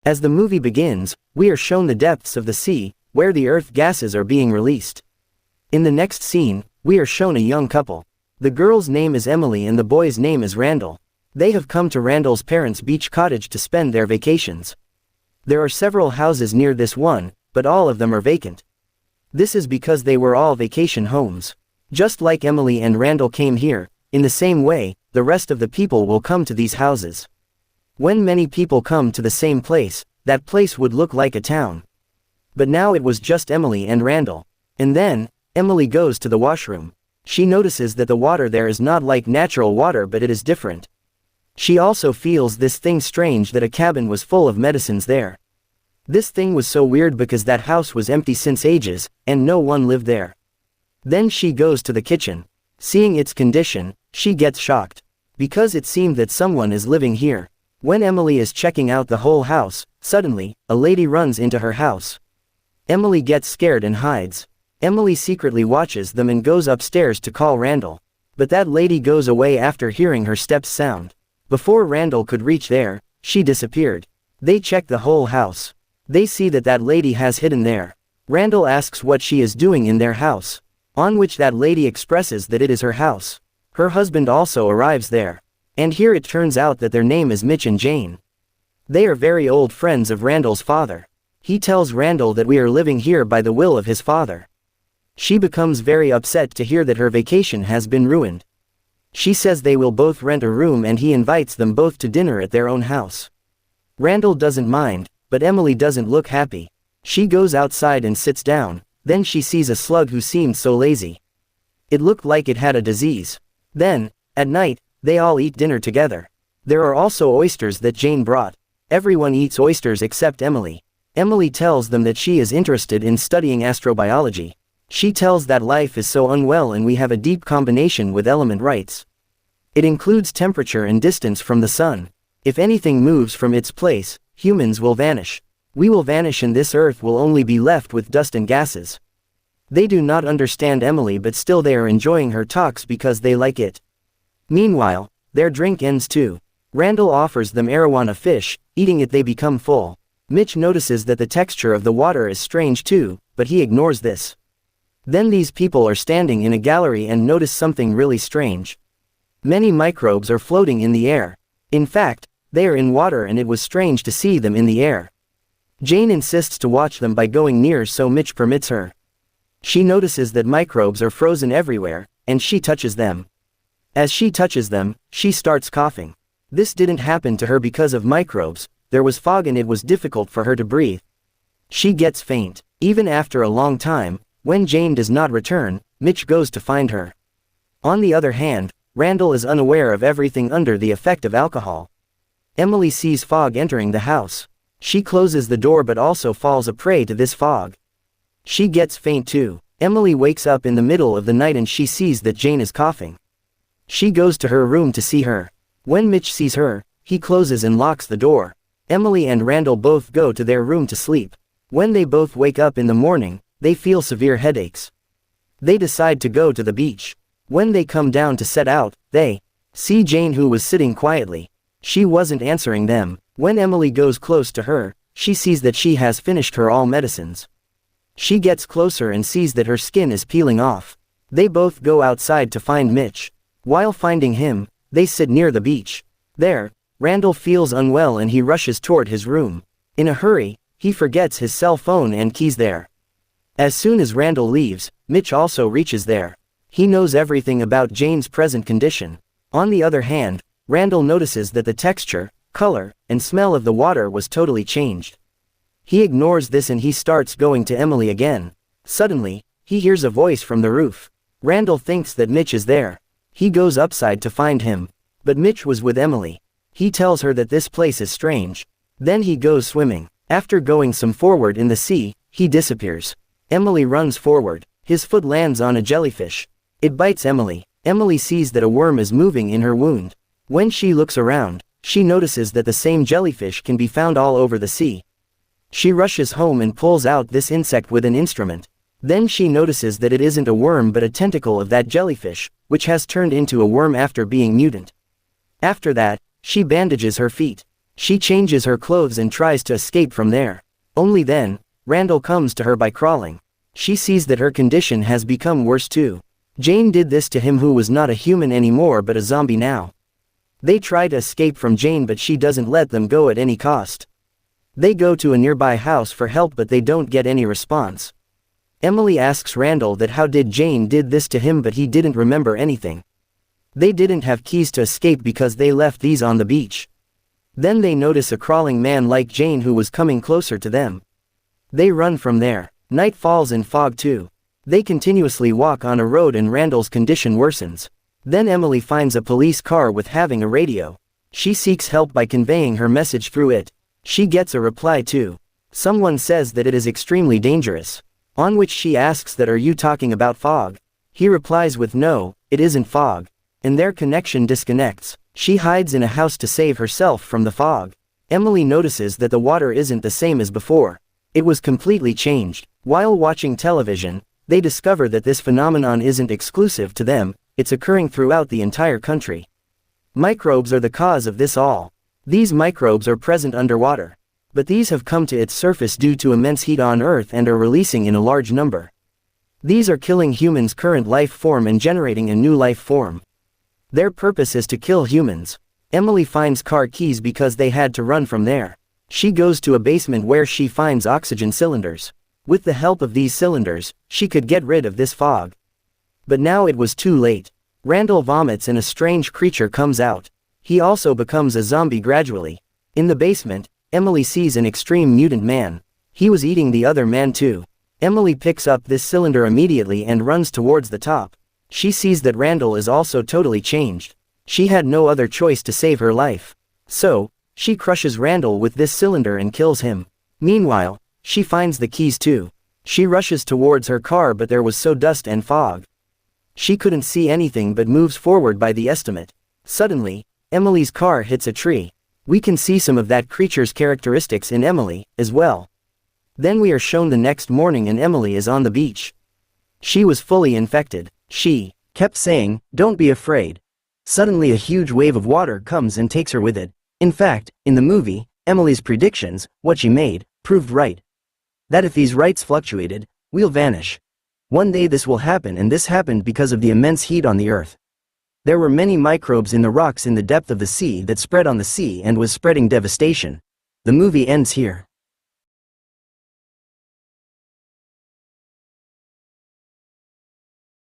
As the movie begins, we are shown the depths of the sea, where the earth gases are being released. In the next scene, we are shown a young couple. The girl's name is Emily and the boy's name is Randall. They have come to Randall's parents' beach cottage to spend their vacations. There are several houses near this one, but all of them are vacant. This is because they were all vacation homes. Just like Emily and Randall came here, in the same way, the rest of the people will come to these houses. When many people come to the same place, that place would look like a town. But now it was just Emily and Randall. And then, Emily goes to the washroom. She notices that the water there is not like natural water, but it is different. She also feels this thing strange, that a cabin was full of medicines there. This thing was so weird because that house was empty since ages, and no one lived there. Then she goes to the kitchen. Seeing its condition, she gets shocked. Because it seemed that someone is living here. When Emily is checking out the whole house, suddenly, a lady runs into her house. Emily gets scared and hides. Emily secretly watches them and goes upstairs to call Randall. But that lady goes away after hearing her steps sound. Before Randall could reach there, she disappeared. They check the whole house. They see that that lady has hidden there. Randall asks what she is doing in their house. On which that lady expresses that it is her house. Her husband also arrives there. And here it turns out that their name is Mitch and Jane. They are very old friends of Randall's father. He tells Randall that we are living here by the will of his father. She becomes very upset to hear that her vacation has been ruined. She says they will both rent a room and he invites them both to dinner at their own house. Randall doesn't mind, but Emily doesn't look happy. She goes outside and sits down, then she sees a slug who seemed so lazy. It looked like it had a disease. Then, at night, they all eat dinner together. There are also oysters that Jane brought. Everyone eats oysters except Emily. Emily tells them that she is interested in studying astrobiology. She tells that life is so unwell and we have a deep combination with element rights. It includes temperature and distance from the sun. If anything moves from its place, humans will vanish. We will vanish and this earth will only be left with dust and gases. They do not understand Emily, but still they are enjoying her talks because they like it. Meanwhile, their drink ends too. Randall offers them arowana fish. Eating it they become full. Mitch notices that the texture of the water is strange too, but he ignores this. Then these people are standing in a gallery and notice something really strange. Many microbes are floating in the air. In fact, they are in water and it was strange to see them in the air. Jane insists to watch them by going near, so Mitch permits her. She notices that microbes are frozen everywhere, and she touches them. As she touches them, she starts coughing. This didn't happen to her because of microbes. There was fog and it was difficult for her to breathe. She gets faint. Even after a long time, when Jane does not return, Mitch goes to find her. On the other hand, Randall is unaware of everything under the effect of alcohol. Emily sees fog entering the house. She closes the door but also falls a prey to this fog. She gets faint too. Emily wakes up in the middle of the night and she sees that Jane is coughing. She goes to her room to see her. When Mitch sees her, he closes and locks the door. Emily and Randall both go to their room to sleep. When they both wake up in the morning, they feel severe headaches. They decide to go to the beach. When they come down to set out, they see Jane, who was sitting quietly. She wasn't answering them. When Emily goes close to her, she sees that she has finished her all medicines. She gets closer and sees that her skin is peeling off. They both go outside to find Mitch. While finding him, they sit near the beach. There, Randall feels unwell and he rushes toward his room. In a hurry, he forgets his cell phone and keys there. As soon as Randall leaves, Mitch also reaches there. He knows everything about Jane's present condition. On the other hand, Randall notices that the texture, color, and smell of the water was totally changed. He ignores this and he starts going to Emily again. Suddenly, he hears a voice from the roof. Randall thinks that Mitch is there. He goes upside to find him. But Mitch was with Emily. He tells her that this place is strange. Then he goes swimming. After going some forward in the sea, he disappears. Emily runs forward. His foot lands on a jellyfish. It bites Emily. Emily sees that a worm is moving in her wound. When she looks around, she notices that the same jellyfish can be found all over the sea. She rushes home and pulls out this insect with an instrument. Then she notices that it isn't a worm but a tentacle of that jellyfish, which has turned into a worm after being mutant. After that, she bandages her feet. She changes her clothes and tries to escape from there. Only then, Randall comes to her by crawling. She sees that her condition has become worse too. Jane did this to him, who was not a human anymore but a zombie now. They try to escape from Jane, but she doesn't let them go at any cost. They go to a nearby house for help, but they don't get any response. Emily asks Randall that how did Jane did this to him, but he didn't remember anything. They didn't have keys to escape because they left these on the beach. Then they notice a crawling man like Jane who was coming closer to them. They run from there. Night falls and fog too. They continuously walk on a road and Randall's condition worsens. Then Emily finds a police car with having a radio. She seeks help by conveying her message through it. She gets a reply too. Someone says that it is extremely dangerous. On which she asks that, are you talking about fog? He replies with, no, it isn't fog. And their connection disconnects. She hides in a house to save herself from the fog. Emily notices that the water isn't the same as before. It was completely changed. While watching television, they discover that this phenomenon isn't exclusive to them, it's occurring throughout the entire country. Microbes are the cause of this all. These microbes are present underwater. But these have come to its surface due to immense heat on Earth and are releasing in a large number. These are killing humans' current life form and generating a new life form. Their purpose is to kill humans. Emily finds car keys because they had to run from there. She goes to a basement where she finds oxygen cylinders. With the help of these cylinders, she could get rid of this fog. But now it was too late. Randall vomits and a strange creature comes out. He also becomes a zombie gradually. In the basement, Emily sees an extreme mutant man. He was eating the other man too. Emily picks up this cylinder immediately and runs towards the top. She sees that Randall is also totally changed. She had no other choice to save her life. So, she crushes Randall with this cylinder and kills him. Meanwhile, she finds the keys too. She rushes towards her car, but there was so dust and fog. She couldn't see anything but moves forward by the estimate. Suddenly, Emily's car hits a tree. We can see some of that creature's characteristics in Emily, as well. Then we are shown the next morning and Emily is on the beach. She was fully infected. She kept saying, "Don't be afraid." Suddenly a huge wave of water comes and takes her with it. In fact, in the movie, Emily's predictions, what she made, proved right. That if these rights fluctuated, we'll vanish. One day this will happen, and this happened because of the immense heat on the earth. There were many microbes in the rocks in the depth of the sea that spread on the sea and was spreading devastation. The movie ends here.